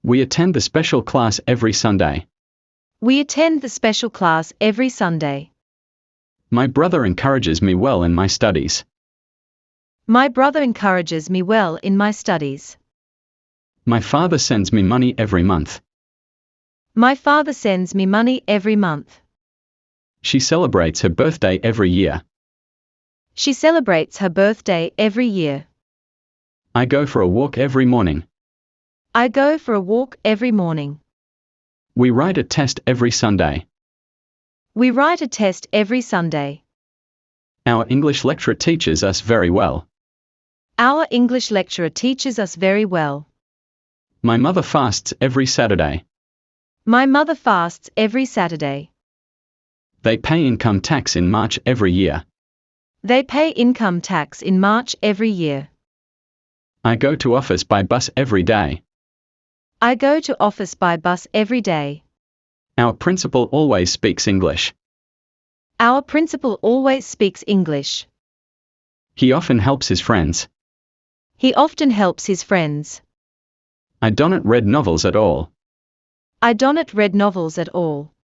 We attend the special class every Sunday. We attend the special class every Sunday. My brother encourages me well in my studies. My brother encourages me well in my studies. My father sends me money every month. My father sends me money every month. She celebrates her birthday every year. She celebrates her birthday every year. I go for a walk every morning. I go for a walk every morning. We write a test every Sunday. We write a test every Sunday. Our English lecturer teaches us very well. Our English lecturer teaches us very well. My mother fasts every Saturday. My mother fasts every Saturday. They pay income tax in March every year. They pay income tax in March every year. I go to office by bus every day. I go to office by bus every day. Our principal always speaks English. Our principal always speaks English. He often helps his friends. He often helps his friends. I don't read novels at all. I don't read novels at all.